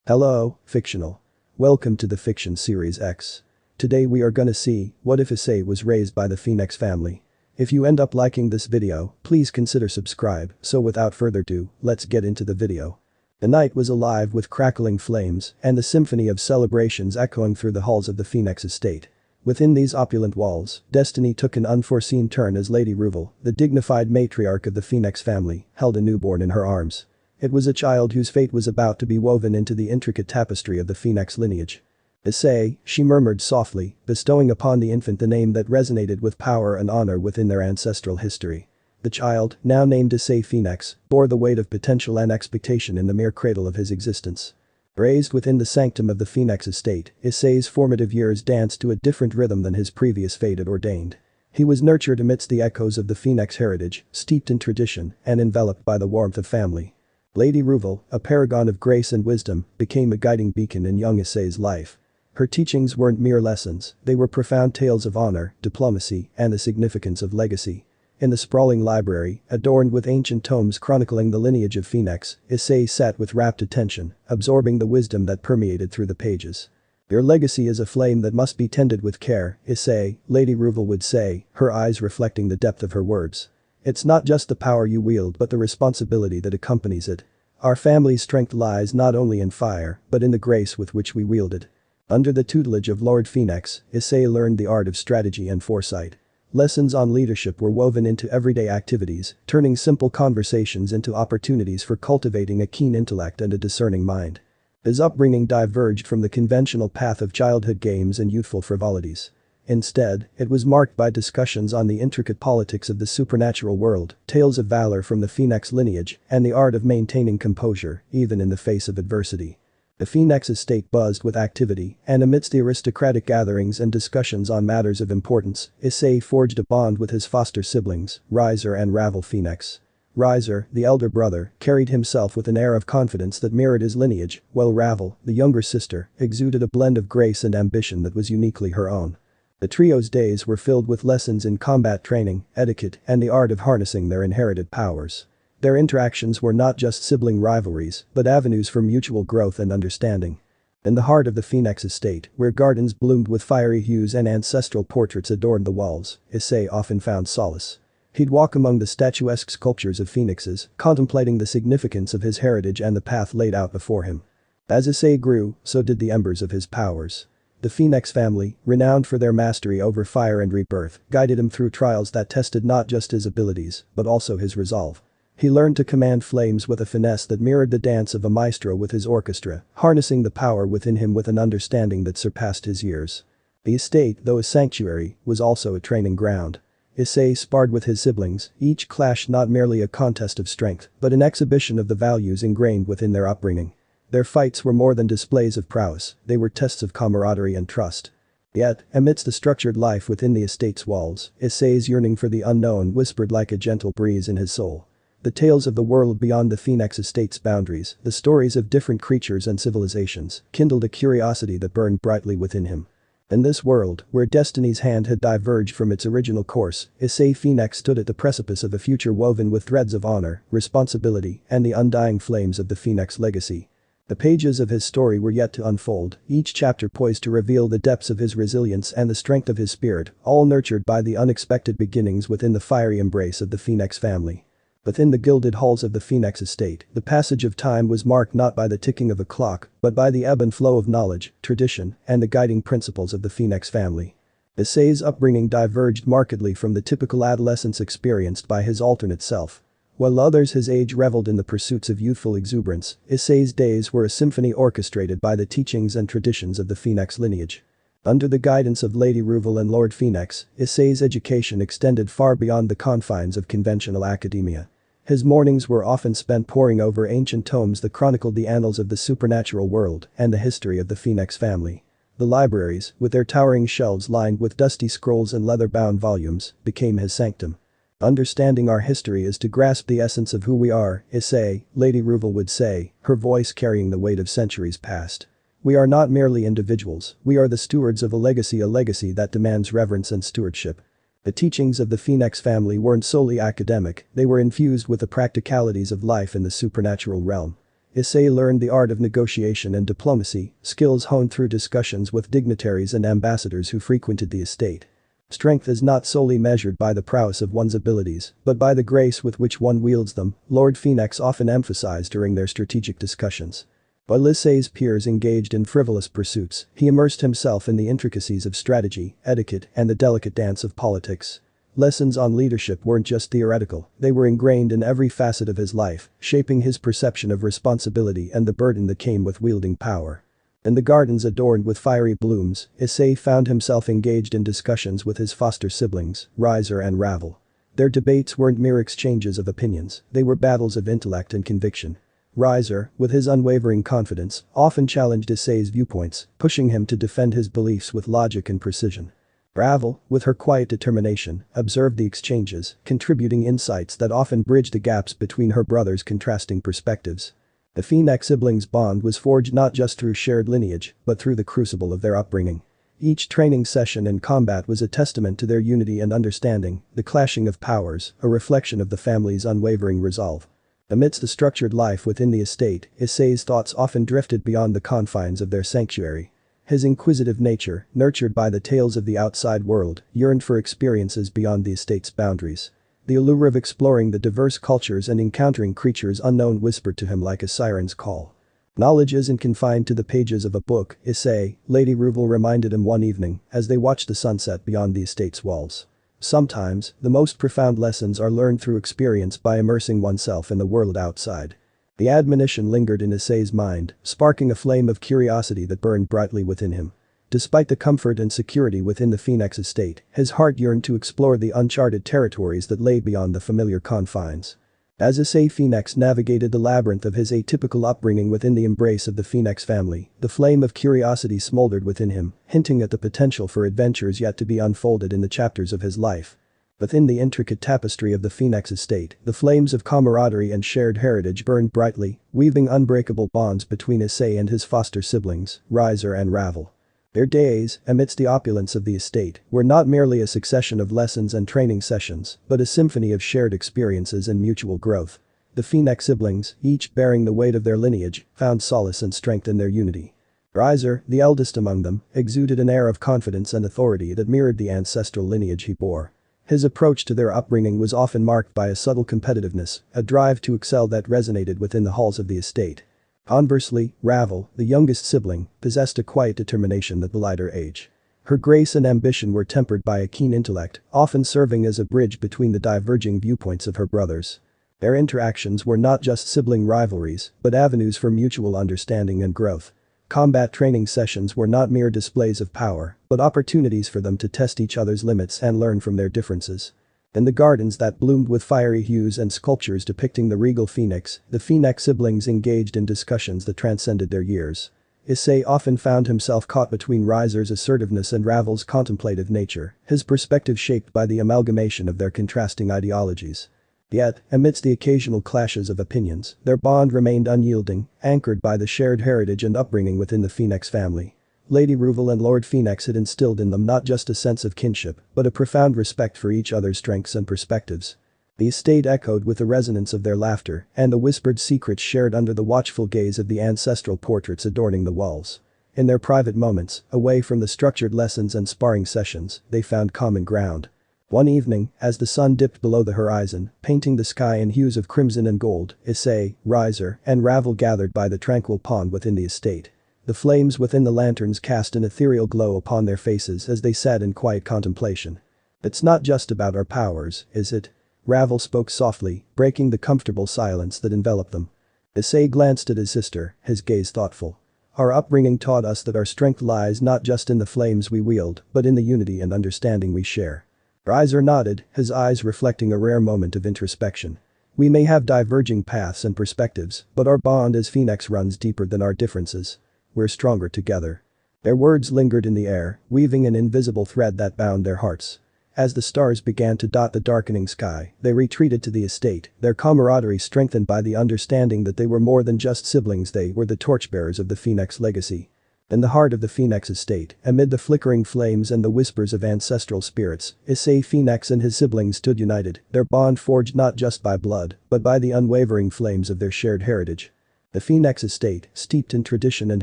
Hello, fictional. Welcome to the Fiction Series X. Today we are gonna see, what if Issei was raised by the Phenex family? If you end up liking this video, please consider subscribe, so without further ado, let's get into the video. The night was alive with crackling flames and the symphony of celebrations echoing through the halls of the Phenex estate. Within these opulent walls, destiny took an unforeseen turn as Lady Ruvel, the dignified matriarch of the Phenex family, held a newborn in her arms. It was a child whose fate was about to be woven into the intricate tapestry of the Phenex lineage. Issei, she murmured softly, bestowing upon the infant the name that resonated with power and honor within their ancestral history. The child, now named Issei Phenex, bore the weight of potential and expectation in the mere cradle of his existence. Raised within the sanctum of the Phenex estate, Issei's formative years danced to a different rhythm than his previous fate had ordained. He was nurtured amidst the echoes of the Phenex heritage, steeped in tradition, and enveloped by the warmth of family. Lady Ruvel, a paragon of grace and wisdom, became a guiding beacon in young Issei's life. Her teachings weren't mere lessons, they were profound tales of honor, diplomacy, and the significance of legacy. In the sprawling library, adorned with ancient tomes chronicling the lineage of Phenex, Issei sat with rapt attention, absorbing the wisdom that permeated through the pages. "Your legacy is a flame that must be tended with care, Issei," Lady Ruvel would say, her eyes reflecting the depth of her words. "It's not just the power you wield but the responsibility that accompanies it. Our family's strength lies not only in fire, but in the grace with which we wield it." Under the tutelage of Lord Phenex, Issei learned the art of strategy and foresight. Lessons on leadership were woven into everyday activities, turning simple conversations into opportunities for cultivating a keen intellect and a discerning mind. His upbringing diverged from the conventional path of childhood games and youthful frivolities. Instead, it was marked by discussions on the intricate politics of the supernatural world, tales of valor from the Phenex lineage, and the art of maintaining composure, even in the face of adversity. The Phenex estate buzzed with activity, and amidst the aristocratic gatherings and discussions on matters of importance, Issei forged a bond with his foster siblings, Riser and Ravel Phenex. Riser, the elder brother, carried himself with an air of confidence that mirrored his lineage, while Ravel, the younger sister, exuded a blend of grace and ambition that was uniquely her own. The trio's days were filled with lessons in combat training, etiquette, and the art of harnessing their inherited powers. Their interactions were not just sibling rivalries, but avenues for mutual growth and understanding. In the heart of the Phenex estate, where gardens bloomed with fiery hues and ancestral portraits adorned the walls, Issei often found solace. He'd walk among the statuesque sculptures of phoenixes, contemplating the significance of his heritage and the path laid out before him. As Issei grew, so did the embers of his powers. The Phenex family, renowned for their mastery over fire and rebirth, guided him through trials that tested not just his abilities, but also his resolve. He learned to command flames with a finesse that mirrored the dance of a maestro with his orchestra, harnessing the power within him with an understanding that surpassed his years. The estate, though a sanctuary, was also a training ground. Issei sparred with his siblings, each clash not merely a contest of strength, but an exhibition of the values ingrained within their upbringing. Their fights were more than displays of prowess, they were tests of camaraderie and trust. Yet, amidst the structured life within the estate's walls, Issei's yearning for the unknown whispered like a gentle breeze in his soul. The tales of the world beyond the Phenex estate's boundaries, the stories of different creatures and civilizations, kindled a curiosity that burned brightly within him. In this world, where destiny's hand had diverged from its original course, Issei Phenex stood at the precipice of a future woven with threads of honor, responsibility, and the undying flames of the Phenex legacy. The pages of his story were yet to unfold, each chapter poised to reveal the depths of his resilience and the strength of his spirit, all nurtured by the unexpected beginnings within the fiery embrace of the Phenex family. Within the gilded halls of the Phenex estate, the passage of time was marked not by the ticking of a clock, but by the ebb and flow of knowledge, tradition, and the guiding principles of the Phenex family. Issei's upbringing diverged markedly from the typical adolescence experienced by his alternate self. While others his age reveled in the pursuits of youthful exuberance, Issei's days were a symphony orchestrated by the teachings and traditions of the Phenex lineage. Under the guidance of Lady Ruvel and Lord Phenex, Issei's education extended far beyond the confines of conventional academia. His mornings were often spent poring over ancient tomes that chronicled the annals of the supernatural world and the history of the Phenex family. The libraries, with their towering shelves lined with dusty scrolls and leather-bound volumes, became his sanctum. "Understanding our history is to grasp the essence of who we are, Issei," Lady Ruvel would say, her voice carrying the weight of centuries past. "We are not merely individuals, we are the stewards of a legacy that demands reverence and stewardship." The teachings of the Phenex family weren't solely academic, they were infused with the practicalities of life in the supernatural realm. Issei learned the art of negotiation and diplomacy, skills honed through discussions with dignitaries and ambassadors who frequented the estate. Strength is not solely measured by the prowess of one's abilities, but by the grace with which one wields them, Lord Phenex often emphasized during their strategic discussions. While Issei's peers engaged in frivolous pursuits, he immersed himself in the intricacies of strategy, etiquette, and the delicate dance of politics. Lessons on leadership weren't just theoretical, they were ingrained in every facet of his life, shaping his perception of responsibility and the burden that came with wielding power. In the gardens adorned with fiery blooms, Issei found himself engaged in discussions with his foster siblings, Riser and Ravel. Their debates weren't mere exchanges of opinions, they were battles of intellect and conviction. Riser, with his unwavering confidence, often challenged Issei's viewpoints, pushing him to defend his beliefs with logic and precision. Ravel, with her quiet determination, observed the exchanges, contributing insights that often bridged the gaps between her brothers' contrasting perspectives. The Phenex siblings' bond was forged not just through shared lineage, but through the crucible of their upbringing. Each training session and combat was a testament to their unity and understanding, the clashing of powers, a reflection of the family's unwavering resolve. Amidst the structured life within the estate, Issei's thoughts often drifted beyond the confines of their sanctuary. His inquisitive nature, nurtured by the tales of the outside world, yearned for experiences beyond the estate's boundaries. The allure of exploring the diverse cultures and encountering creatures unknown whispered to him like a siren's call. Knowledge isn't confined to the pages of a book, Issei, Lady Ruvel reminded him one evening as they watched the sunset beyond the estate's walls. Sometimes, the most profound lessons are learned through experience by immersing oneself in the world outside. The admonition lingered in Issei's mind, sparking a flame of curiosity that burned brightly within him. Despite the comfort and security within the Phenex estate, his heart yearned to explore the uncharted territories that lay beyond the familiar confines. As Issei Phenex navigated the labyrinth of his atypical upbringing within the embrace of the Phenex family, the flame of curiosity smoldered within him, hinting at the potential for adventures yet to be unfolded in the chapters of his life. Within the intricate tapestry of the Phenex estate, the flames of camaraderie and shared heritage burned brightly, weaving unbreakable bonds between Issei and his foster siblings, Riser and Ravel. Their days, amidst the opulence of the estate, were not merely a succession of lessons and training sessions, but a symphony of shared experiences and mutual growth. The Phenex siblings, each bearing the weight of their lineage, found solace and strength in their unity. Riser, the eldest among them, exuded an air of confidence and authority that mirrored the ancestral lineage he bore. His approach to their upbringing was often marked by a subtle competitiveness, a drive to excel that resonated within the halls of the estate. Conversely, Ravel, the youngest sibling, possessed a quiet determination that belied her age. Her grace and ambition were tempered by a keen intellect, often serving as a bridge between the diverging viewpoints of her brothers. Their interactions were not just sibling rivalries, but avenues for mutual understanding and growth. Combat training sessions were not mere displays of power, but opportunities for them to test each other's limits and learn from their differences. In the gardens that bloomed with fiery hues and sculptures depicting the regal phoenix, the Phenex siblings engaged in discussions that transcended their years. Issei often found himself caught between Riser's assertiveness and Ravel's contemplative nature, his perspective shaped by the amalgamation of their contrasting ideologies. Yet, amidst the occasional clashes of opinions, their bond remained unyielding, anchored by the shared heritage and upbringing within the Phenex family. Lady Ruvel and Lord Phenex had instilled in them not just a sense of kinship, but a profound respect for each other's strengths and perspectives. The estate echoed with the resonance of their laughter and the whispered secrets shared under the watchful gaze of the ancestral portraits adorning the walls. In their private moments, away from the structured lessons and sparring sessions, they found common ground. One evening, as the sun dipped below the horizon, painting the sky in hues of crimson and gold, Issei, Riser, and Ravel gathered by the tranquil pond within the estate. The flames within the lanterns cast an ethereal glow upon their faces as they sat in quiet contemplation. "It's not just about our powers, is it?" Ravel spoke softly, breaking the comfortable silence that enveloped them. Issei glanced at his sister, his gaze thoughtful. "Our upbringing taught us that our strength lies not just in the flames we wield, but in the unity and understanding we share." Riser nodded, his eyes reflecting a rare moment of introspection. "We may have diverging paths and perspectives, but our bond as Phenex runs deeper than our differences. We're stronger together." Their words lingered in the air, weaving an invisible thread that bound their hearts. As the stars began to dot the darkening sky, they retreated to the estate, their camaraderie strengthened by the understanding that they were more than just siblings, they were the torchbearers of the Phenex legacy. In the heart of the Phenex estate, amid the flickering flames and the whispers of ancestral spirits, Issei Phenex and his siblings stood united, their bond forged not just by blood, but by the unwavering flames of their shared heritage. The Phenex estate, steeped in tradition and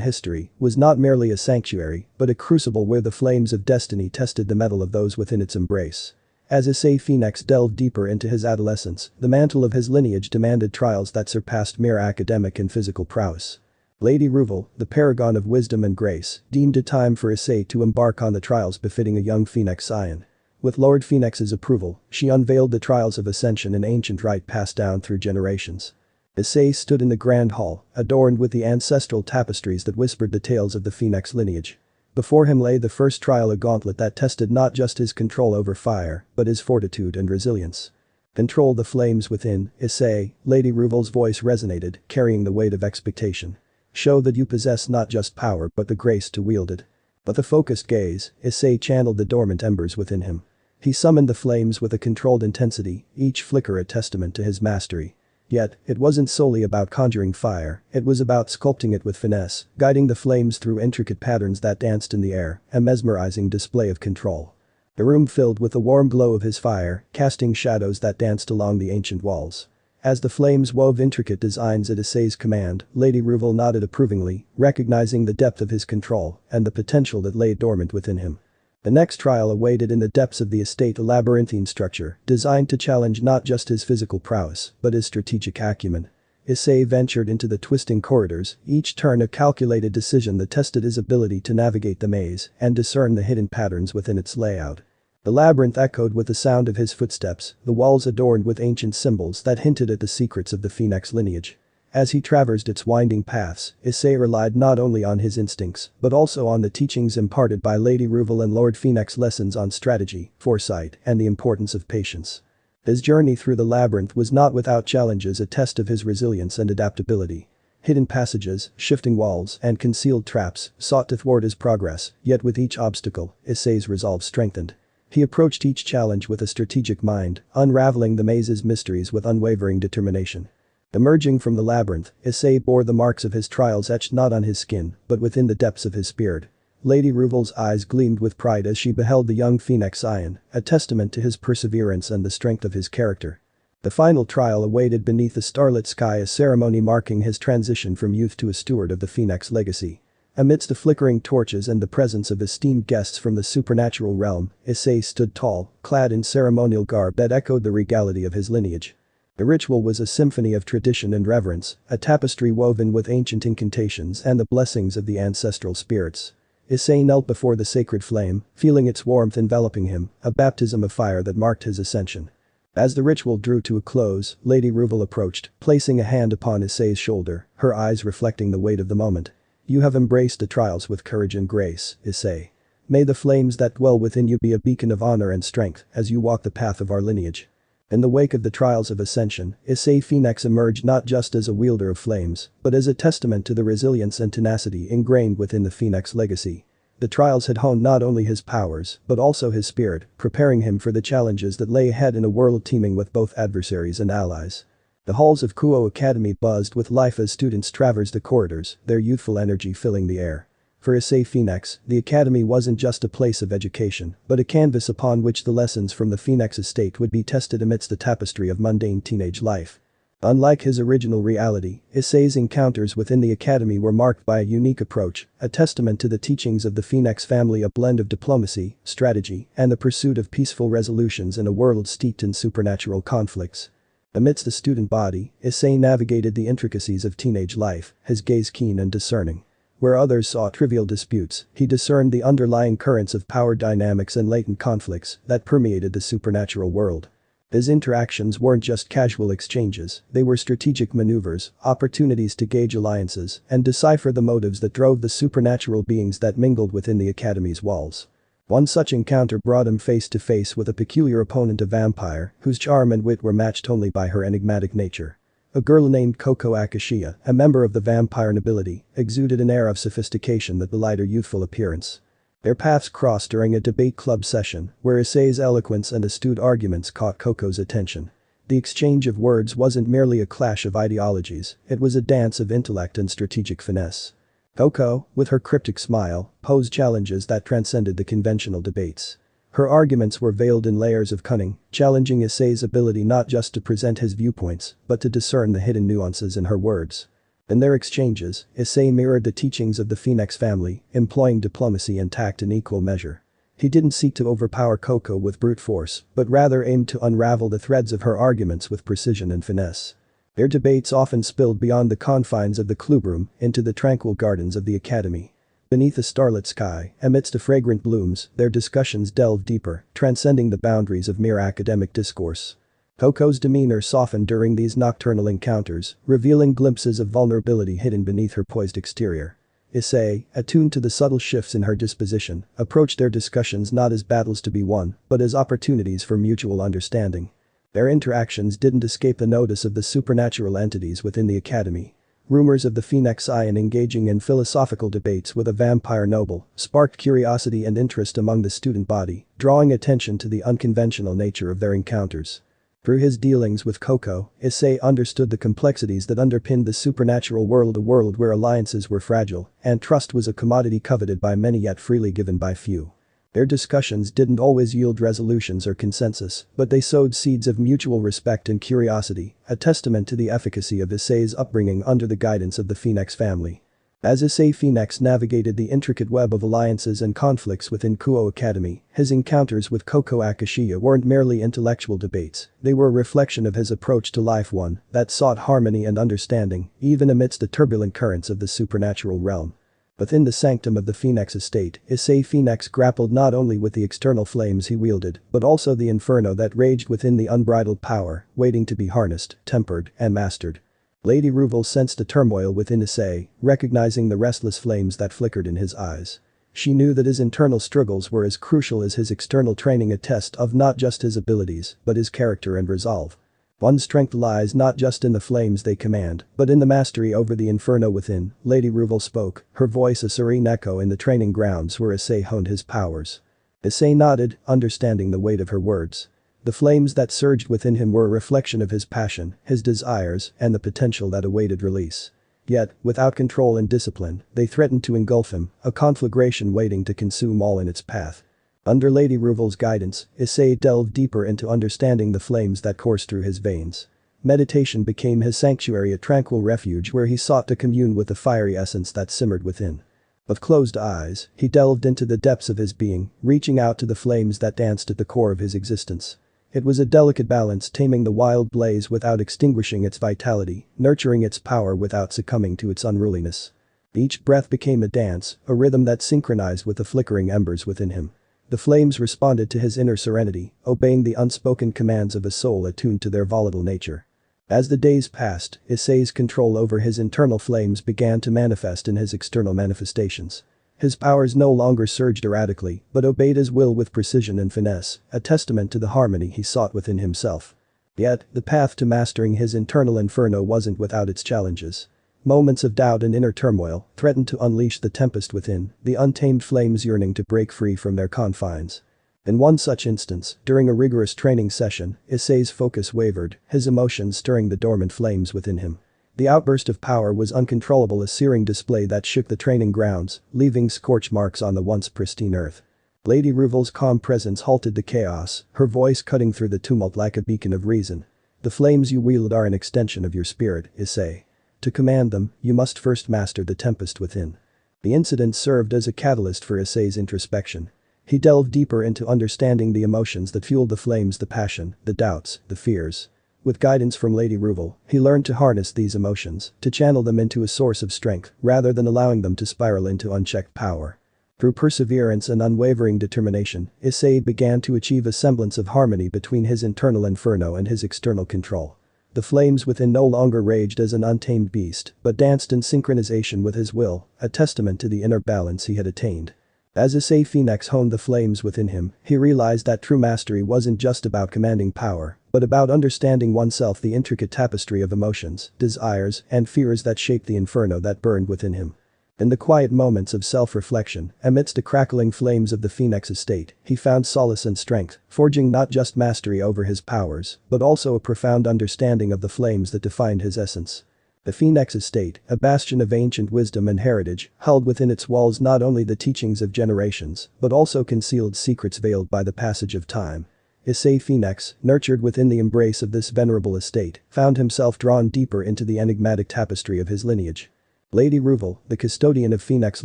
history, was not merely a sanctuary, but a crucible where the flames of destiny tested the mettle of those within its embrace. As Issei Phenex delved deeper into his adolescence, the mantle of his lineage demanded trials that surpassed mere academic and physical prowess. Lady Ruvel, the paragon of wisdom and grace, deemed it time for Issei to embark on the trials befitting a young Phenex scion. With Lord Phenex's approval, she unveiled the trials of ascension, an ancient rite passed down through generations. Issei stood in the grand hall, adorned with the ancestral tapestries that whispered the tales of the Phenex lineage. Before him lay the first trial, a gauntlet that tested not just his control over fire, but his fortitude and resilience. Control the flames within, Issei, Lady Ruvel's voice resonated, carrying the weight of expectation. Show that you possess not just power but the grace to wield it. With a focused gaze, Issei channeled the dormant embers within him. He summoned the flames with a controlled intensity, each flicker a testament to his mastery. Yet, it wasn't solely about conjuring fire, it was about sculpting it with finesse, guiding the flames through intricate patterns that danced in the air, a mesmerizing display of control. The room filled with the warm glow of his fire, casting shadows that danced along the ancient walls. As the flames wove intricate designs at Issei's command, Lady Ruvel nodded approvingly, recognizing the depth of his control and the potential that lay dormant within him. The next trial awaited in the depths of the estate, a labyrinthine structure designed to challenge not just his physical prowess, but his strategic acumen. Issei ventured into the twisting corridors, each turn a calculated decision that tested his ability to navigate the maze and discern the hidden patterns within its layout. The labyrinth echoed with the sound of his footsteps, the walls adorned with ancient symbols that hinted at the secrets of the Phenex lineage. As he traversed its winding paths, Issei relied not only on his instincts, but also on the teachings imparted by Lady Ruvel and Lord Phenex, lessons on strategy, foresight, and the importance of patience. His journey through the labyrinth was not without challenges, a test of his resilience and adaptability. Hidden passages, shifting walls, and concealed traps sought to thwart his progress, yet with each obstacle, Issei's resolve strengthened. He approached each challenge with a strategic mind, unraveling the maze's mysteries with unwavering determination. Emerging from the labyrinth, Issei bore the marks of his trials etched not on his skin, but within the depths of his spirit. Lady Ruvel's eyes gleamed with pride as she beheld the young Phenex scion, a testament to his perseverance and the strength of his character. The final trial awaited beneath the starlit sky, a ceremony marking his transition from youth to a steward of the Phenex legacy. Amidst the flickering torches and the presence of esteemed guests from the supernatural realm, Issei stood tall, clad in ceremonial garb that echoed the regality of his lineage. The ritual was a symphony of tradition and reverence, a tapestry woven with ancient incantations and the blessings of the ancestral spirits. Issei knelt before the sacred flame, feeling its warmth enveloping him, a baptism of fire that marked his ascension. As the ritual drew to a close, Lady Ruvel approached, placing a hand upon Issei's shoulder, her eyes reflecting the weight of the moment. You have embraced the trials with courage and grace, Issei. May the flames that dwell within you be a beacon of honor and strength as you walk the path of our lineage. In the wake of the trials of ascension, Issei Phenex emerged not just as a wielder of flames, but as a testament to the resilience and tenacity ingrained within the Phenex legacy. The trials had honed not only his powers, but also his spirit, preparing him for the challenges that lay ahead in a world teeming with both adversaries and allies. The halls of Kuo Academy buzzed with life as students traversed the corridors, their youthful energy filling the air. For Issei Phenex, the academy wasn't just a place of education, but a canvas upon which the lessons from the Phenex estate would be tested amidst the tapestry of mundane teenage life. Unlike his original reality, Issei's encounters within the academy were marked by a unique approach, a testament to the teachings of the Phenex family, a blend of diplomacy, strategy, and the pursuit of peaceful resolutions in a world steeped in supernatural conflicts. Amidst the student body, Issei navigated the intricacies of teenage life, his gaze keen and discerning. Where others saw trivial disputes, he discerned the underlying currents of power dynamics and latent conflicts that permeated the supernatural world. His interactions weren't just casual exchanges, they were strategic maneuvers, opportunities to gauge alliances and decipher the motives that drove the supernatural beings that mingled within the academy's walls. One such encounter brought him face to face with a peculiar opponent, a vampire whose charm and wit were matched only by her enigmatic nature. A girl named Kuo Academy, a member of the vampire nobility, exuded an air of sophistication that belied her youthful appearance. Their paths crossed during a debate club session, where Issei's eloquence and astute arguments caught Kuo's attention. The exchange of words wasn't merely a clash of ideologies, it was a dance of intellect and strategic finesse. Kuo, with her cryptic smile, posed challenges that transcended the conventional debates. Her arguments were veiled in layers of cunning, challenging Issei's ability not just to present his viewpoints, but to discern the hidden nuances in her words. In their exchanges, Issei mirrored the teachings of the Phenex family, employing diplomacy and tact in equal measure. He didn't seek to overpower Coco with brute force, but rather aimed to unravel the threads of her arguments with precision and finesse. Their debates often spilled beyond the confines of the clubroom into the tranquil gardens of the academy. Beneath a starlit sky, amidst the fragrant blooms, their discussions delved deeper, transcending the boundaries of mere academic discourse. Coco's demeanor softened during these nocturnal encounters, revealing glimpses of vulnerability hidden beneath her poised exterior. Issei, attuned to the subtle shifts in her disposition, approached their discussions not as battles to be won, but as opportunities for mutual understanding. Their interactions didn't escape the notice of the supernatural entities within the academy. Rumors of the Phenex Ion engaging in philosophical debates with a vampire noble sparked curiosity and interest among the student body, drawing attention to the unconventional nature of their encounters. Through his dealings with Coco, Issei understood the complexities that underpinned the supernatural world, a world where alliances were fragile and trust was a commodity coveted by many yet freely given by few. Their discussions didn't always yield resolutions or consensus, but they sowed seeds of mutual respect and curiosity, a testament to the efficacy of Issei's upbringing under the guidance of the Phenex family. As Issei Phenex navigated the intricate web of alliances and conflicts within Kuo Academy, his encounters with Kuo Academy weren't merely intellectual debates, they were a reflection of his approach to life, one that sought harmony and understanding, even amidst the turbulent currents of the supernatural realm. Within the sanctum of the Phenex estate, Issei Phenex grappled not only with the external flames he wielded, but also the inferno that raged within the unbridled power, waiting to be harnessed, tempered, and mastered. Lady Ruvel sensed the turmoil within Issei, recognizing the restless flames that flickered in his eyes. She knew that his internal struggles were as crucial as his external training, a test of not just his abilities, but his character and resolve. One's strength lies not just in the flames they command, but in the mastery over the inferno within, Lady Ruvel spoke, her voice a serene echo in the training grounds where Issei honed his powers. Issei nodded, understanding the weight of her words. The flames that surged within him were a reflection of his passion, his desires, and the potential that awaited release. Yet, without control and discipline, they threatened to engulf him, a conflagration waiting to consume all in its path. Under Lady Ruvel's guidance, Issei delved deeper into understanding the flames that coursed through his veins. Meditation became his sanctuary, a tranquil refuge where he sought to commune with the fiery essence that simmered within. With closed eyes, he delved into the depths of his being, reaching out to the flames that danced at the core of his existence. It was a delicate balance, taming the wild blaze without extinguishing its vitality, nurturing its power without succumbing to its unruliness. Each breath became a dance, a rhythm that synchronized with the flickering embers within him. The flames responded to his inner serenity, obeying the unspoken commands of a soul attuned to their volatile nature. As the days passed, Issei's control over his internal flames began to manifest in his external manifestations. His powers no longer surged erratically, but obeyed his will with precision and finesse, a testament to the harmony he sought within himself. Yet, the path to mastering his internal inferno wasn't without its challenges. Moments of doubt and inner turmoil threatened to unleash the tempest within, the untamed flames yearning to break free from their confines. In one such instance, during a rigorous training session, Issei's focus wavered, his emotions stirring the dormant flames within him. The outburst of power was uncontrollable, a searing display that shook the training grounds, leaving scorch marks on the once pristine earth. Lady Ruvel's calm presence halted the chaos, her voice cutting through the tumult like a beacon of reason. The flames you wield are an extension of your spirit, Issei. To command them, you must first master the tempest within. The incident served as a catalyst for Issei's introspection. He delved deeper into understanding the emotions that fueled the flames, the passion, the doubts, the fears. With guidance from Lady Ruvel, he learned to harness these emotions, to channel them into a source of strength, rather than allowing them to spiral into unchecked power. Through perseverance and unwavering determination, Issei began to achieve a semblance of harmony between his internal inferno and his external control. The flames within no longer raged as an untamed beast, but danced in synchronization with his will, a testament to the inner balance he had attained. As Issei Phenex honed the flames within him, he realized that true mastery wasn't just about commanding power, but about understanding oneself, the intricate tapestry of emotions, desires, and fears that shaped the inferno that burned within him. In the quiet moments of self-reflection, amidst the crackling flames of the Phenex estate, he found solace and strength, forging not just mastery over his powers, but also a profound understanding of the flames that defined his essence. The Phenex estate, a bastion of ancient wisdom and heritage, held within its walls not only the teachings of generations, but also concealed secrets veiled by the passage of time. Issei Phenex, nurtured within the embrace of this venerable estate, found himself drawn deeper into the enigmatic tapestry of his lineage. Lady Ruvel, the custodian of Phenex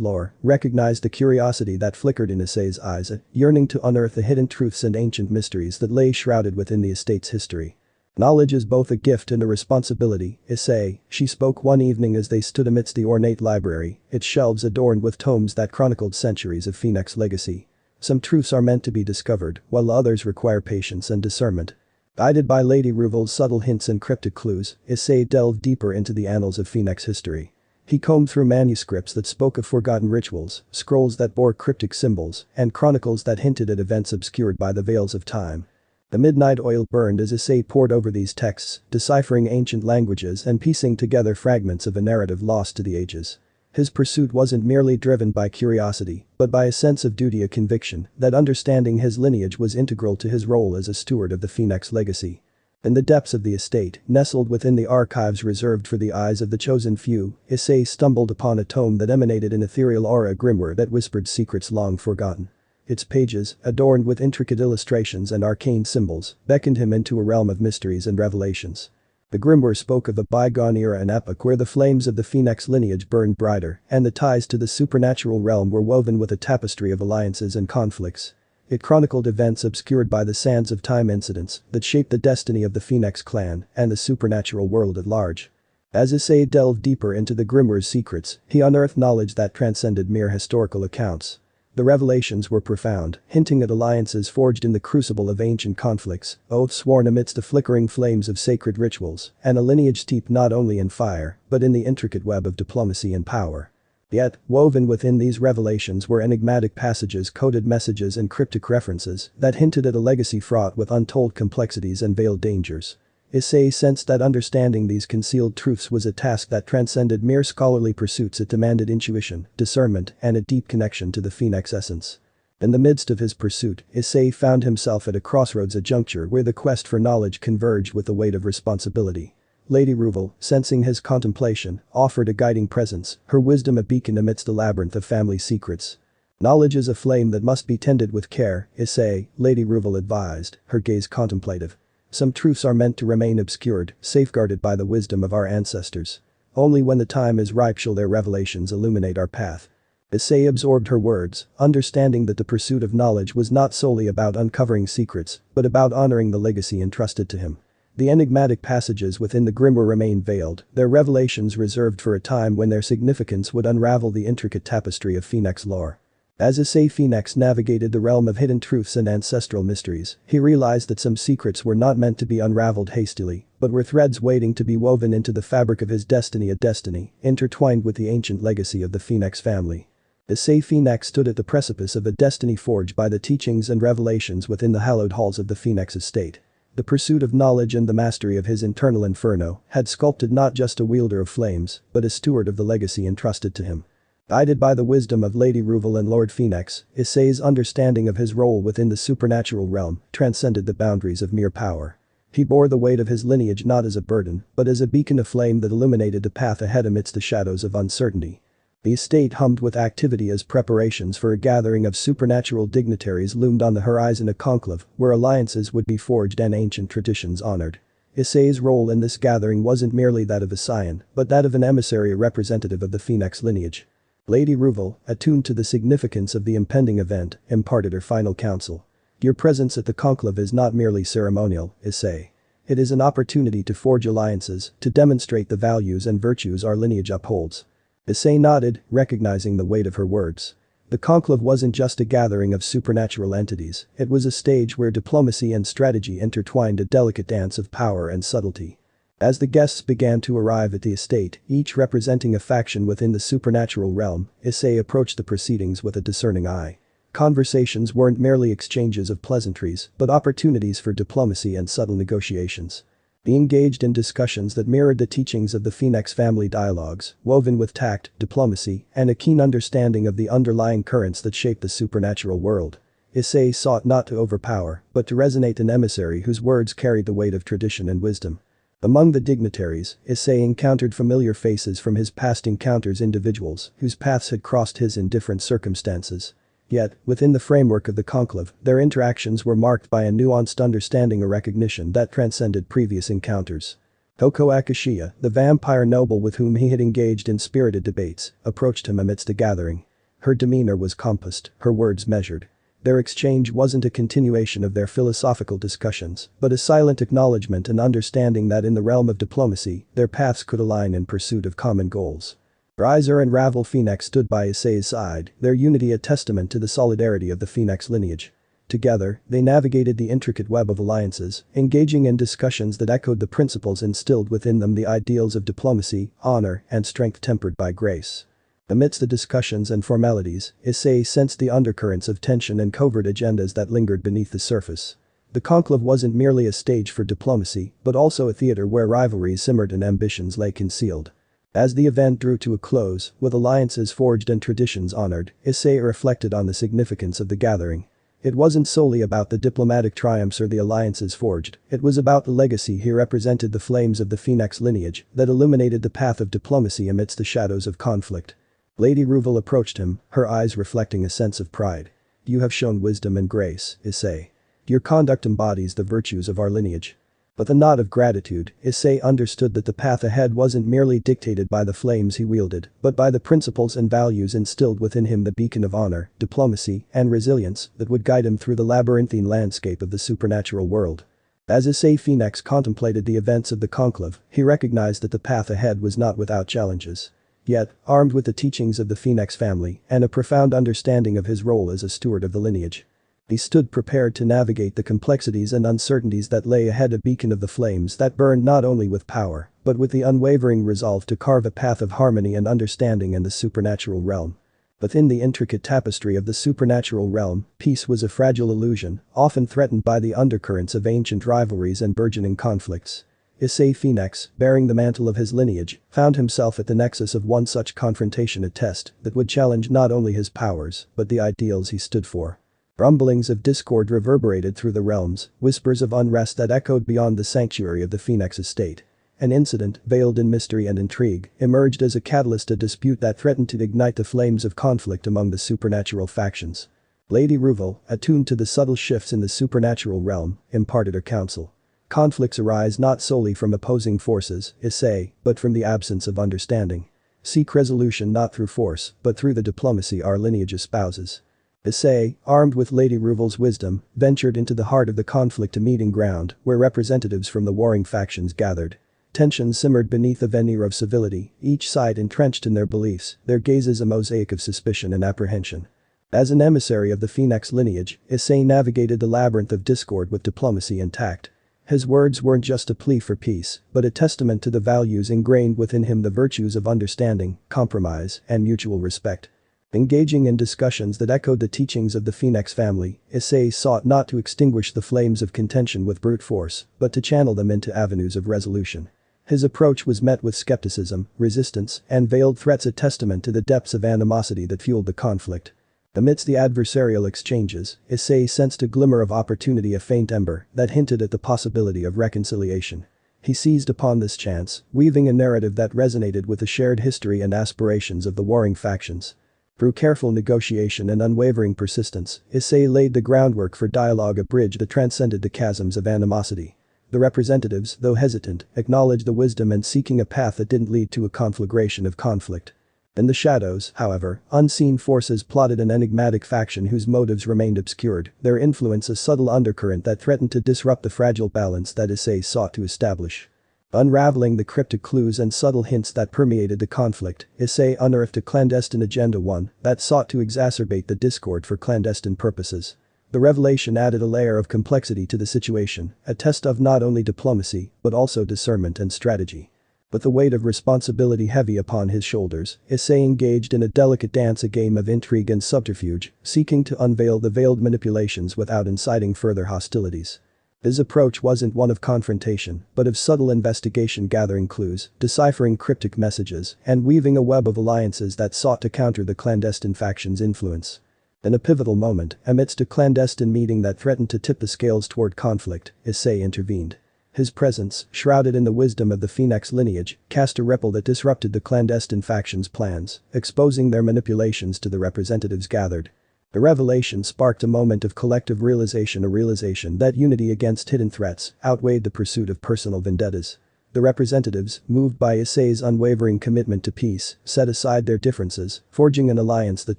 lore, recognized the curiosity that flickered in Issei's eyes, a yearning to unearth the hidden truths and ancient mysteries that lay shrouded within the estate's history. Knowledge is both a gift and a responsibility, Issei, she spoke one evening as they stood amidst the ornate library, its shelves adorned with tomes that chronicled centuries of Phenex legacy. Some truths are meant to be discovered, while others require patience and discernment. Guided by Lady Ruvel's subtle hints and cryptic clues, Issei delved deeper into the annals of Phenex history. He combed through manuscripts that spoke of forgotten rituals, scrolls that bore cryptic symbols, and chronicles that hinted at events obscured by the veils of time. The midnight oil burned as Issei pored over these texts, deciphering ancient languages and piecing together fragments of a narrative lost to the ages. His pursuit wasn't merely driven by curiosity, but by a sense of duty, a conviction that understanding his lineage was integral to his role as a steward of the Phenex legacy. In the depths of the estate, nestled within the archives reserved for the eyes of the chosen few, Issei stumbled upon a tome that emanated an ethereal aura, a grimoire that whispered secrets long forgotten. Its pages, adorned with intricate illustrations and arcane symbols, beckoned him into a realm of mysteries and revelations. The grimoire spoke of a bygone era, an epoch where the flames of the Phenex lineage burned brighter, and the ties to the supernatural realm were woven with a tapestry of alliances and conflicts. It chronicled events obscured by the sands of time, incidents that shaped the destiny of the Phenex clan and the supernatural world at large. As Issei delved deeper into the grimoire's secrets, he unearthed knowledge that transcended mere historical accounts. The revelations were profound, hinting at alliances forged in the crucible of ancient conflicts, oaths sworn amidst the flickering flames of sacred rituals, and a lineage steeped not only in fire, but in the intricate web of diplomacy and power. Yet, woven within these revelations were enigmatic passages, coded messages and cryptic references that hinted at a legacy fraught with untold complexities and veiled dangers. Issei sensed that understanding these concealed truths was a task that transcended mere scholarly pursuits. It demanded intuition, discernment, and a deep connection to the Phenex essence. In the midst of his pursuit, Issei found himself at a crossroads, a juncture where the quest for knowledge converged with the weight of responsibility. Lady Ruvel, sensing his contemplation, offered a guiding presence, her wisdom a beacon amidst the labyrinth of family secrets. Knowledge is a flame that must be tended with care, Issei, Lady Ruvel advised, her gaze contemplative. Some truths are meant to remain obscured, safeguarded by the wisdom of our ancestors. Only when the time is ripe shall their revelations illuminate our path. Issei absorbed her words, understanding that the pursuit of knowledge was not solely about uncovering secrets, but about honoring the legacy entrusted to him. The enigmatic passages within the grimoire remained veiled, their revelations reserved for a time when their significance would unravel the intricate tapestry of Phenex lore. As Issei Phenex navigated the realm of hidden truths and ancestral mysteries, he realized that some secrets were not meant to be unraveled hastily, but were threads waiting to be woven into the fabric of his destiny, a destiny intertwined with the ancient legacy of the Phenex family. Issei Phenex stood at the precipice of a destiny forged by the teachings and revelations within the hallowed halls of the Phenex estate. The pursuit of knowledge and the mastery of his internal inferno had sculpted not just a wielder of flames, but a steward of the legacy entrusted to him. Guided by the wisdom of Lady Ruvel and Lord Phenex, Issei's understanding of his role within the supernatural realm transcended the boundaries of mere power. He bore the weight of his lineage not as a burden, but as a beacon of flame that illuminated the path ahead amidst the shadows of uncertainty. The estate hummed with activity as preparations for a gathering of supernatural dignitaries loomed on the horizon, a conclave where alliances would be forged and ancient traditions honored. Issei's role in this gathering wasn't merely that of a scion, but that of an emissary, a representative of the Phenex lineage. Lady Ruvel, attuned to the significance of the impending event, imparted her final counsel. Your presence at the conclave is not merely ceremonial, Issei. It is an opportunity to forge alliances, to demonstrate the values and virtues our lineage upholds. Issei nodded, recognizing the weight of her words. The conclave wasn't just a gathering of supernatural entities, it was a stage where diplomacy and strategy intertwined, a delicate dance of power and subtlety. As the guests began to arrive at the estate, each representing a faction within the supernatural realm, Issei approached the proceedings with a discerning eye. Conversations weren't merely exchanges of pleasantries, but opportunities for diplomacy and subtle negotiations. He engaged in discussions that mirrored the teachings of the Phenex family, dialogues, woven with tact, diplomacy, and a keen understanding of the underlying currents that shape the supernatural world. Issei sought not to overpower, but to resonate, an emissary whose words carried the weight of tradition and wisdom. Among the dignitaries, Issei encountered familiar faces from his past encounters, individuals whose paths had crossed his in different circumstances. Yet, within the framework of the conclave, their interactions were marked by a nuanced understanding or recognition that transcended previous encounters. Kuo Academy, the vampire noble with whom he had engaged in spirited debates, approached him amidst the gathering. Her demeanor was composed, her words measured. Their exchange wasn't a continuation of their philosophical discussions, but a silent acknowledgement and understanding that in the realm of diplomacy, their paths could align in pursuit of common goals. Riser and Ravel Phenex stood by Issei's side, their unity a testament to the solidarity of the Phenex lineage. Together, they navigated the intricate web of alliances, engaging in discussions that echoed the principles instilled within them, the ideals of diplomacy, honor, and strength tempered by grace. Amidst the discussions and formalities, Issei sensed the undercurrents of tension and covert agendas that lingered beneath the surface. The conclave wasn't merely a stage for diplomacy, but also a theater where rivalries simmered and ambitions lay concealed. As the event drew to a close, with alliances forged and traditions honored, Issei reflected on the significance of the gathering. It wasn't solely about the diplomatic triumphs or the alliances forged, it was about the legacy he represented, the flames of the Phenex lineage that illuminated the path of diplomacy amidst the shadows of conflict. Lady Ruvel approached him, her eyes reflecting a sense of pride. You have shown wisdom and grace, Issei. Your conduct embodies the virtues of our lineage. With a nod of gratitude, Issei understood that the path ahead wasn't merely dictated by the flames he wielded, but by the principles and values instilled within him, the beacon of honor, diplomacy, and resilience that would guide him through the labyrinthine landscape of the supernatural world. As Issei Phenex contemplated the events of the conclave, he recognized that the path ahead was not without challenges. Yet, armed with the teachings of the Phenex family and a profound understanding of his role as a steward of the lineage, he stood prepared to navigate the complexities and uncertainties that lay ahead, a beacon of the flames that burned not only with power, but with the unwavering resolve to carve a path of harmony and understanding in the supernatural realm. Within the intricate tapestry of the supernatural realm, peace was a fragile illusion, often threatened by the undercurrents of ancient rivalries and burgeoning conflicts. Issei Phenex, bearing the mantle of his lineage, found himself at the nexus of one such confrontation, a test that would challenge not only his powers, but the ideals he stood for. Rumblings of discord reverberated through the realms, whispers of unrest that echoed beyond the sanctuary of the Phenex estate. An incident, veiled in mystery and intrigue, emerged as a catalyst, a dispute that threatened to ignite the flames of conflict among the supernatural factions. Lady Ruvel, attuned to the subtle shifts in the supernatural realm, imparted her counsel. Conflicts arise not solely from opposing forces, Issei, but from the absence of understanding. Seek resolution not through force, but through the diplomacy our lineage espouses. Issei, armed with Lady Ruvel's wisdom, ventured into the heart of the conflict, a meeting ground where representatives from the warring factions gathered. Tension simmered beneath a veneer of civility, each side entrenched in their beliefs, their gazes a mosaic of suspicion and apprehension. As an emissary of the Phenex lineage, Issei navigated the labyrinth of discord with diplomacy and tact. His words weren't just a plea for peace, but a testament to the values ingrained within him, the virtues of understanding, compromise, and mutual respect. Engaging in discussions that echoed the teachings of the Phenex family, Issei sought not to extinguish the flames of contention with brute force, but to channel them into avenues of resolution. His approach was met with skepticism, resistance, and veiled threats, a testament to the depths of animosity that fueled the conflict. Amidst the adversarial exchanges, Issei sensed a glimmer of opportunity, a faint ember that hinted at the possibility of reconciliation. He seized upon this chance, weaving a narrative that resonated with the shared history and aspirations of the warring factions. Through careful negotiation and unwavering persistence, Issei laid the groundwork for dialogue, a bridge that transcended the chasms of animosity. The representatives, though hesitant, acknowledged the wisdom and seeking a path that didn't lead to a conflagration of conflict. In the shadows, however, unseen forces plotted, an enigmatic faction whose motives remained obscured, their influence a subtle undercurrent that threatened to disrupt the fragile balance that Issei sought to establish. Unraveling the cryptic clues and subtle hints that permeated the conflict, Issei unearthed a clandestine agenda, one that sought to exacerbate the discord for clandestine purposes. The revelation added a layer of complexity to the situation, a test of not only diplomacy, but also discernment and strategy. With the weight of responsibility heavy upon his shoulders, Issei engaged in a delicate dance, a game of intrigue and subterfuge, seeking to unveil the veiled manipulations without inciting further hostilities. His approach wasn't one of confrontation, but of subtle investigation, gathering clues, deciphering cryptic messages, and weaving a web of alliances that sought to counter the clandestine faction's influence. In a pivotal moment, amidst a clandestine meeting that threatened to tip the scales toward conflict, Issei intervened. His presence, shrouded in the wisdom of the Phenex lineage, cast a ripple that disrupted the clandestine faction's plans, exposing their manipulations to the representatives gathered. The revelation sparked a moment of collective realization, a realization that unity against hidden threats outweighed the pursuit of personal vendettas. The representatives, moved by Issei's unwavering commitment to peace, set aside their differences, forging an alliance that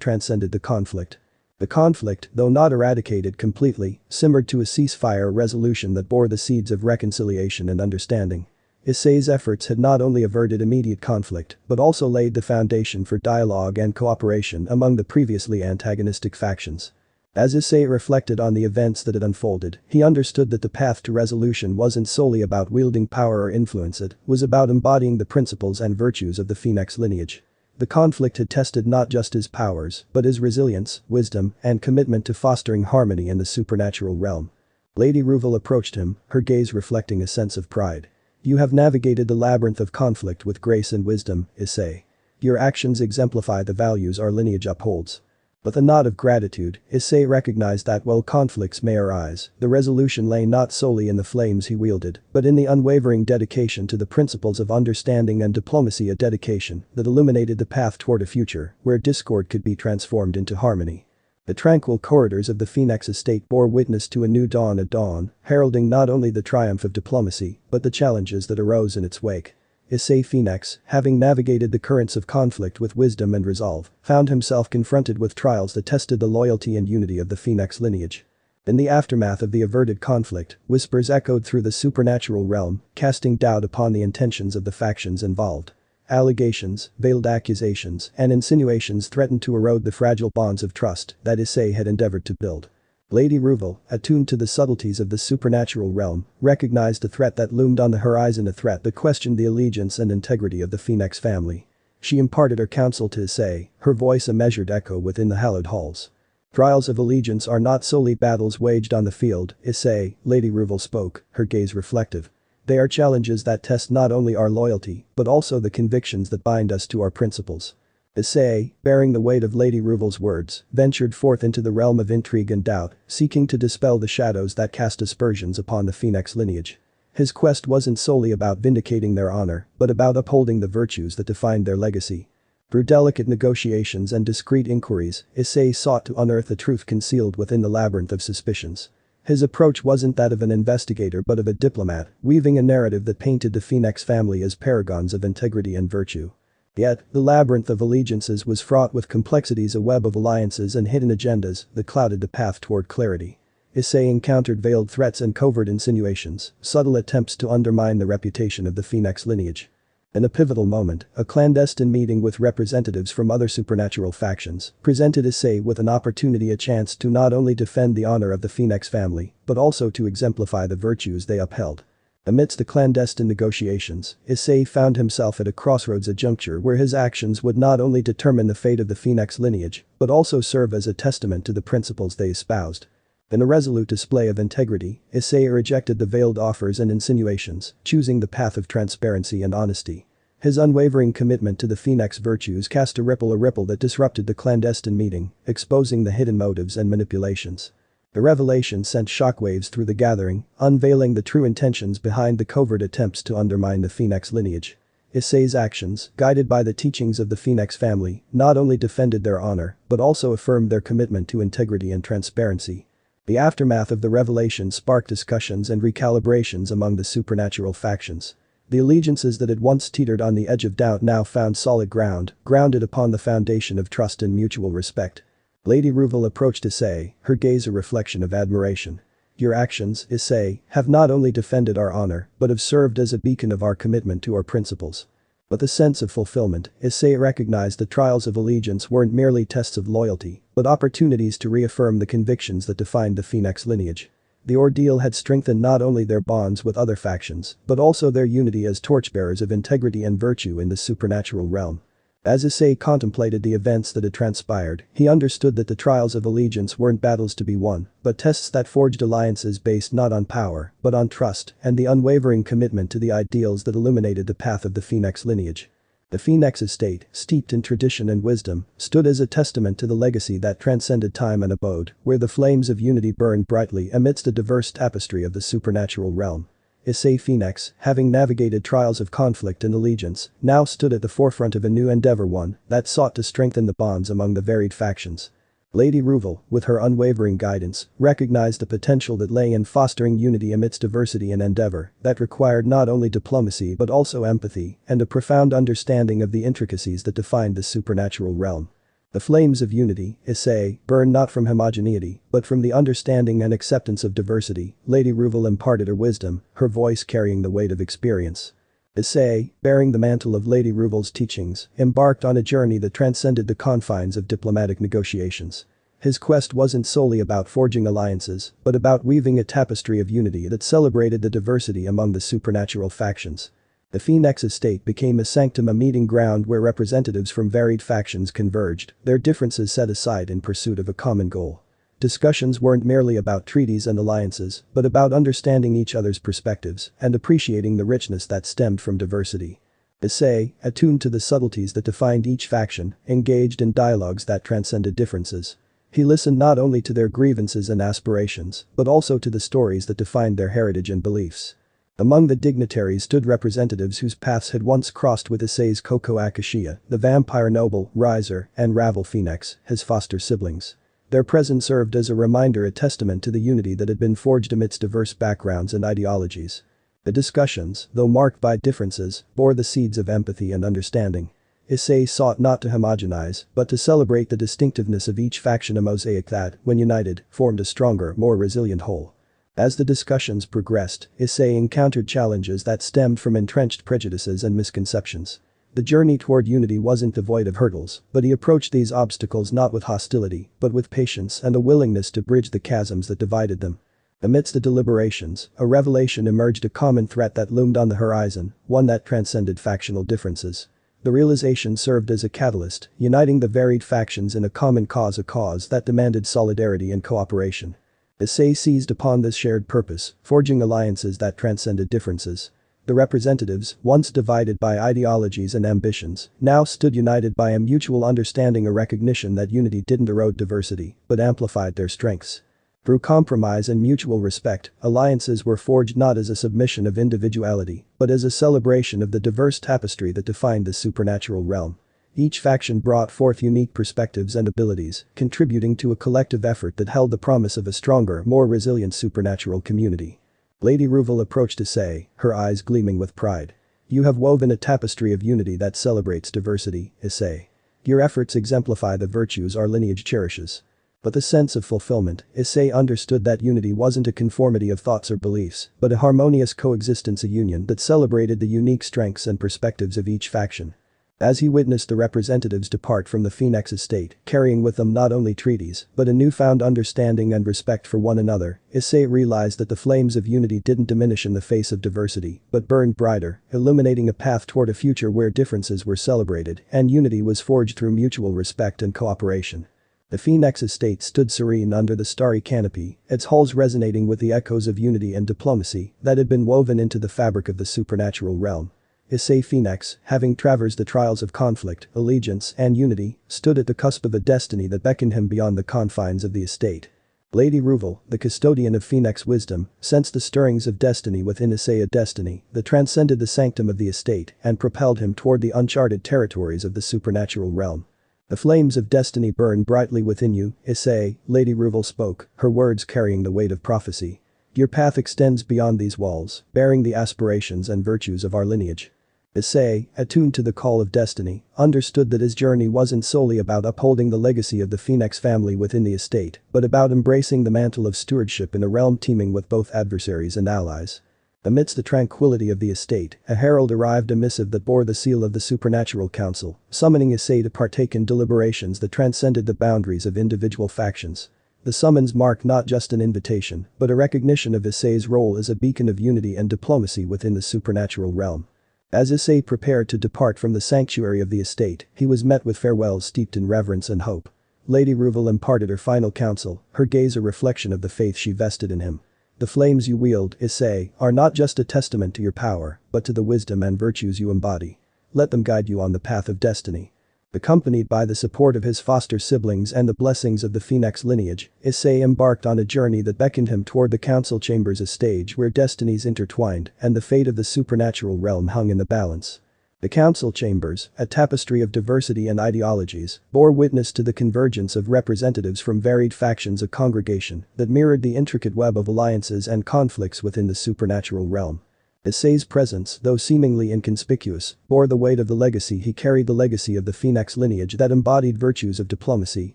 transcended the conflict. The conflict, though not eradicated completely, simmered to a ceasefire resolution that bore the seeds of reconciliation and understanding. Issei's efforts had not only averted immediate conflict, but also laid the foundation for dialogue and cooperation among the previously antagonistic factions. As Issei reflected on the events that had unfolded, he understood that the path to resolution wasn't solely about wielding power or influence, it was about embodying the principles and virtues of the Phenex lineage. The conflict had tested not just his powers, but his resilience, wisdom, and commitment to fostering harmony in the supernatural realm. Lady Ruvel approached him, her gaze reflecting a sense of pride. "You have navigated the labyrinth of conflict with grace and wisdom, Issei. Your actions exemplify the values our lineage upholds." With a nod of gratitude, Issei recognized that while conflicts may arise, the resolution lay not solely in the flames he wielded, but in the unwavering dedication to the principles of understanding and diplomacy, a dedication that illuminated the path toward a future where discord could be transformed into harmony. The tranquil corridors of the Phenex estate bore witness to a new dawn, a dawn heralding not only the triumph of diplomacy, but the challenges that arose in its wake. Issei Phenex, having navigated the currents of conflict with wisdom and resolve, found himself confronted with trials that tested the loyalty and unity of the Phenex lineage. In the aftermath of the averted conflict, whispers echoed through the supernatural realm, casting doubt upon the intentions of the factions involved. Allegations, veiled accusations, and insinuations threatened to erode the fragile bonds of trust that Issei had endeavored to build. Lady Ruvel, attuned to the subtleties of the supernatural realm, recognized a threat that loomed on the horizon, a threat that questioned the allegiance and integrity of the Phenex family. She imparted her counsel to Issei, her voice a measured echo within the hallowed halls. "Trials of allegiance are not solely battles waged on the field, Issei," Lady Ruvel spoke, her gaze reflective. "They are challenges that test not only our loyalty, but also the convictions that bind us to our principles." Issei, bearing the weight of Lady Ruvel's words, ventured forth into the realm of intrigue and doubt, seeking to dispel the shadows that cast aspersions upon the Phenex lineage. His quest wasn't solely about vindicating their honor, but about upholding the virtues that defined their legacy. Through delicate negotiations and discreet inquiries, Issei sought to unearth the truth concealed within the labyrinth of suspicions. His approach wasn't that of an investigator but of a diplomat, weaving a narrative that painted the Phenex family as paragons of integrity and virtue. Yet, the labyrinth of allegiances was fraught with complexities, a web of alliances and hidden agendas that clouded the path toward clarity. Issei encountered veiled threats and covert insinuations, subtle attempts to undermine the reputation of the Phenex lineage. In a pivotal moment, a clandestine meeting with representatives from other supernatural factions presented Issei with an opportunity, a chance to not only defend the honor of the Phenex family, but also to exemplify the virtues they upheld. Amidst the clandestine negotiations, Issei found himself at a crossroads, a juncture where his actions would not only determine the fate of the Phenex lineage, but also serve as a testament to the principles they espoused. In a resolute display of integrity, Issei rejected the veiled offers and insinuations, choosing the path of transparency and honesty. His unwavering commitment to the Phenex virtues cast a ripple that disrupted the clandestine meeting, exposing the hidden motives and manipulations. The revelation sent shockwaves through the gathering, unveiling the true intentions behind the covert attempts to undermine the Phenex lineage. Issei's actions, guided by the teachings of the Phenex family, not only defended their honor, but also affirmed their commitment to integrity and transparency. The aftermath of the revelation sparked discussions and recalibrations among the supernatural factions. The allegiances that had once teetered on the edge of doubt now found solid ground, grounded upon the foundation of trust and mutual respect. Lady Ruvel approached Issei, her gaze a reflection of admiration. "Your actions, Issei, have not only defended our honor, but have served as a beacon of our commitment to our principles." With a sense of fulfillment, Issei recognized the trials of allegiance weren't merely tests of loyalty, but opportunities to reaffirm the convictions that defined the Phenex lineage. The ordeal had strengthened not only their bonds with other factions, but also their unity as torchbearers of integrity and virtue in the supernatural realm. As Issei contemplated the events that had transpired, he understood that the trials of allegiance weren't battles to be won, but tests that forged alliances based not on power, but on trust and the unwavering commitment to the ideals that illuminated the path of the Phenex lineage. The Phenex estate, steeped in tradition and wisdom, stood as a testament to the legacy that transcended time and abode, where the flames of unity burned brightly amidst a diverse tapestry of the supernatural realm. Issei Phenex, having navigated trials of conflict and allegiance, now stood at the forefront of a new endeavor, one that sought to strengthen the bonds among the varied factions. Lady Ruvel, with her unwavering guidance, recognized the potential that lay in fostering unity amidst diversity and endeavor that required not only diplomacy but also empathy and a profound understanding of the intricacies that defined the supernatural realm. The flames of unity, Issei, burn not from homogeneity, but from the understanding and acceptance of diversity. Lady Ruvel imparted her wisdom, her voice carrying the weight of experience. Issei, bearing the mantle of Lady Ruvel's teachings, embarked on a journey that transcended the confines of diplomatic negotiations. His quest wasn't solely about forging alliances, but about weaving a tapestry of unity that celebrated the diversity among the supernatural factions. The Phenex estate became a sanctum, a meeting ground where representatives from varied factions converged, their differences set aside in pursuit of a common goal. Discussions weren't merely about treaties and alliances, but about understanding each other's perspectives and appreciating the richness that stemmed from diversity. Issei, attuned to the subtleties that defined each faction, engaged in dialogues that transcended differences. He listened not only to their grievances and aspirations, but also to the stories that defined their heritage and beliefs. Among the dignitaries stood representatives whose paths had once crossed with Issei's Kuo Academy, the vampire noble, Riser, and Ravel Phenex, his foster siblings. Their presence served as a reminder, a testament to the unity that had been forged amidst diverse backgrounds and ideologies. The discussions, though marked by differences, bore the seeds of empathy and understanding. Issei sought not to homogenize, but to celebrate the distinctiveness of each faction, a mosaic that, when united, formed a stronger, more resilient whole. As the discussions progressed, Issei encountered challenges that stemmed from entrenched prejudices and misconceptions. The journey toward unity wasn't devoid of hurdles, but he approached these obstacles not with hostility, but with patience and a willingness to bridge the chasms that divided them. Amidst the deliberations, a revelation emerged, a common threat that loomed on the horizon, one that transcended factional differences. The realization served as a catalyst, uniting the varied factions in a common cause, a cause that demanded solidarity and cooperation. Issei seized upon this shared purpose, forging alliances that transcended differences. The representatives, once divided by ideologies and ambitions, now stood united by a mutual understanding, a recognition that unity didn't erode diversity, but amplified their strengths. Through compromise and mutual respect, alliances were forged not as a submission of individuality, but as a celebration of the diverse tapestry that defined the supernatural realm. Each faction brought forth unique perspectives and abilities, contributing to a collective effort that held the promise of a stronger, more resilient supernatural community. Lady Ruvel approached Issei, her eyes gleaming with pride. "You have woven a tapestry of unity that celebrates diversity, Issei. Your efforts exemplify the virtues our lineage cherishes." But the sense of fulfillment, Issei understood that unity wasn't a conformity of thoughts or beliefs, but a harmonious coexistence, a union that celebrated the unique strengths and perspectives of each faction. As he witnessed the representatives depart from the Phenex estate, carrying with them not only treaties, but a newfound understanding and respect for one another, Issei realized that the flames of unity didn't diminish in the face of diversity, but burned brighter, illuminating a path toward a future where differences were celebrated and unity was forged through mutual respect and cooperation. The Phenex estate stood serene under the starry canopy, its halls resonating with the echoes of unity and diplomacy that had been woven into the fabric of the supernatural realm. Issei Phenex, having traversed the trials of conflict, allegiance, and unity, stood at the cusp of a destiny that beckoned him beyond the confines of the estate. Lady Ruvel, the custodian of Phenex wisdom, sensed the stirrings of destiny within Issei, a destiny that transcended the sanctum of the estate and propelled him toward the uncharted territories of the supernatural realm. "The flames of destiny burn brightly within you, Issei," Lady Ruvel spoke, her words carrying the weight of prophecy. "Your path extends beyond these walls, bearing the aspirations and virtues of our lineage." Issei, attuned to the call of destiny, understood that his journey wasn't solely about upholding the legacy of the Phenex family within the estate, but about embracing the mantle of stewardship in a realm teeming with both adversaries and allies. Amidst the tranquility of the estate, a herald arrived, a missive that bore the seal of the Supernatural Council, summoning Issei to partake in deliberations that transcended the boundaries of individual factions. The summons marked not just an invitation, but a recognition of Issei's role as a beacon of unity and diplomacy within the supernatural realm. As Issei prepared to depart from the sanctuary of the estate, he was met with farewells steeped in reverence and hope. Lady Ruvel imparted her final counsel, her gaze a reflection of the faith she vested in him. "The flames you wield, Issei, are not just a testament to your power, but to the wisdom and virtues you embody. Let them guide you on the path of destiny." Accompanied by the support of his foster siblings and the blessings of the Phenex lineage, Issei embarked on a journey that beckoned him toward the council chambers, a stage where destinies intertwined and the fate of the supernatural realm hung in the balance. The council chambers, a tapestry of diversity and ideologies, bore witness to the convergence of representatives from varied factions, a congregation that mirrored the intricate web of alliances and conflicts within the supernatural realm. Issei's presence, though seemingly inconspicuous, bore the weight of the legacy he carried, the legacy of the Phenex lineage that embodied virtues of diplomacy,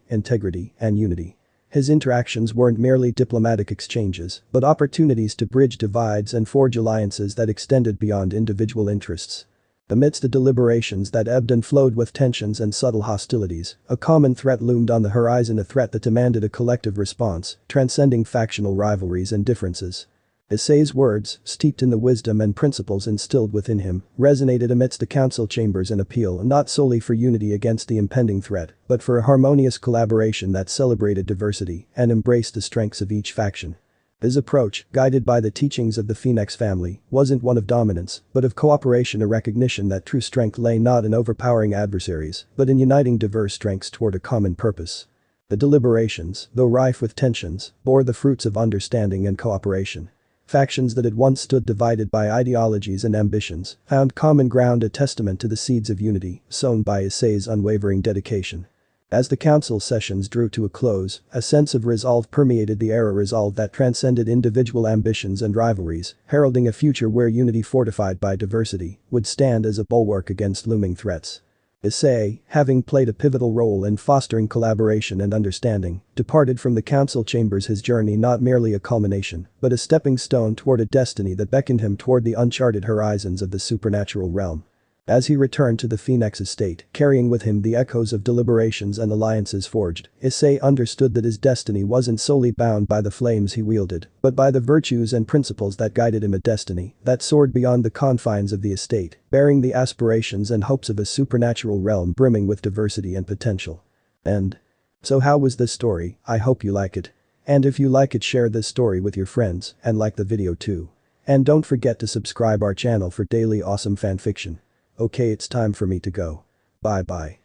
integrity, and unity. His interactions weren't merely diplomatic exchanges, but opportunities to bridge divides and forge alliances that extended beyond individual interests. Amidst the deliberations that ebbed and flowed with tensions and subtle hostilities, a common threat loomed on the horizon, a threat that demanded a collective response, transcending factional rivalries and differences. Issei's words, steeped in the wisdom and principles instilled within him, resonated amidst the council chambers, an appeal not solely for unity against the impending threat, but for a harmonious collaboration that celebrated diversity and embraced the strengths of each faction. His approach, guided by the teachings of the Phenex family, wasn't one of dominance, but of cooperation, a recognition that true strength lay not in overpowering adversaries, but in uniting diverse strengths toward a common purpose. The deliberations, though rife with tensions, bore the fruits of understanding and cooperation. Factions that had once stood divided by ideologies and ambitions found common ground, a testament to the seeds of unity sown by Issei's unwavering dedication. As the council sessions drew to a close, a sense of resolve permeated the air, a resolve that transcended individual ambitions and rivalries, heralding a future where unity fortified by diversity would stand as a bulwark against looming threats. Issei, having played a pivotal role in fostering collaboration and understanding, departed from the council chambers, his journey not merely a culmination, but a stepping stone toward a destiny that beckoned him toward the uncharted horizons of the supernatural realm. As he returned to the Phenex estate, carrying with him the echoes of deliberations and alliances forged, Issei understood that his destiny wasn't solely bound by the flames he wielded, but by the virtues and principles that guided him, a destiny that soared beyond the confines of the estate, bearing the aspirations and hopes of a supernatural realm brimming with diversity and potential. And so how was this story? I hope you like it. And if you like it, share this story with your friends and like the video too. And don't forget to subscribe our channel for daily awesome fanfiction. Okay, it's time for me to go. Bye bye.